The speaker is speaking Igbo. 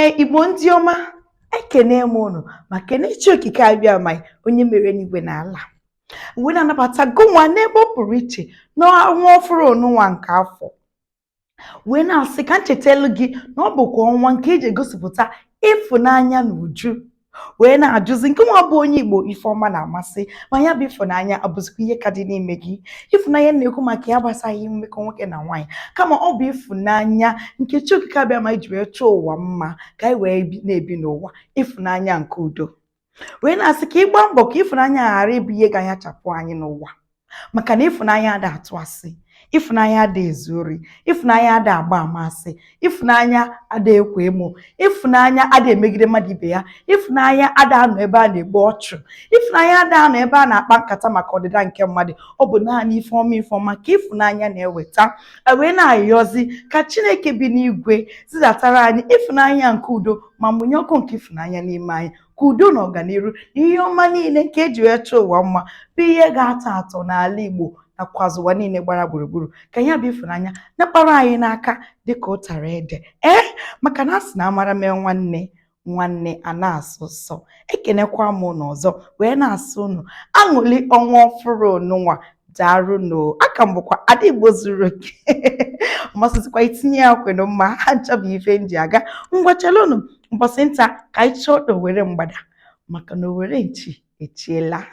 Igbo ndị ọma, ekene m unu ma kene chi okike abịa ma onye mere n'igwe n'ala. Uwe na-anabata gụnwa n'ebe ọ pụrụ iche n'ọnwa ọfụrụ ọnụnwa nke afọ. Wee na-asị ka nchetelu gị na ọ bụkwa ọnwa nke eji egosipụta ịfụnanya na uju. Wee na-ajụzi nke nwa bụ onye Igbo Ifeọma na-amasị ma ya bụ ịfụnanya abụzikwa ihe ka dị n'ime gị. Ịfụnanya na-ekwu maka ya gbasaghị mmekọ nwoke na nwaanyị, kama ọ bụ ịfụnanya nke chi okike abịa ma iji wee chọọ ụwa mma ka anyị wee na-ebi n'ụwa, ịfụnanya nke udo. Wee na-asị ka ịgba mbọ ka ịfụnanya ghara ịbụ ihe ga-anyachapụ anyị n'ụwa, maka na ịfụnanya ada atụ asị, ịfụnanya ada ezu ori, ịfụnanya ada agba amasị, ịfụnanya ada ekwo emo, ịfụnanya ada emegide mmadụ ibe ya, ịfụnanya ada anọ ebe a na-egbu ọchụ, ịfụnanya ada anọ ebe a na-akpa nkata maka ọdịda nke mmadụ. Ọ bụ naanị ifeọma ka ịfụnanya na-eweta. Wee na-ayọzi ka Chineke bi n'igwe zidatara anyị ịfụnanya nke udo ma mụnye ọkụ nke ịfụnanya n'ime anyị, ka udo na ọganiru na ihe ọma niile nke eji wee chọọ ụwa mma bụ ihe ga-atọ atọ n'ala Igbo nakwazi ụwa niile gbara gburugburu, ka ya bụ ịfụnanya na-akpara anyị n'aka dịka ụtara ede. Maka na a sị na amara mee nwanne a na-asụ sọ. Ekenekwa m unu ọzọ wee na-asụ unu aṅụli ọnwa ọfụrụ ọnụnwa darụ no. Aka m bụkwa Ada Igbo zuru oke masịsịkwa itinye ya kwenu mma ha nchọbụ ife nji aga ngwachalụnụ mbọsị nta ka anyị chọọ Owere mgbada, maka na Owere nchi echiela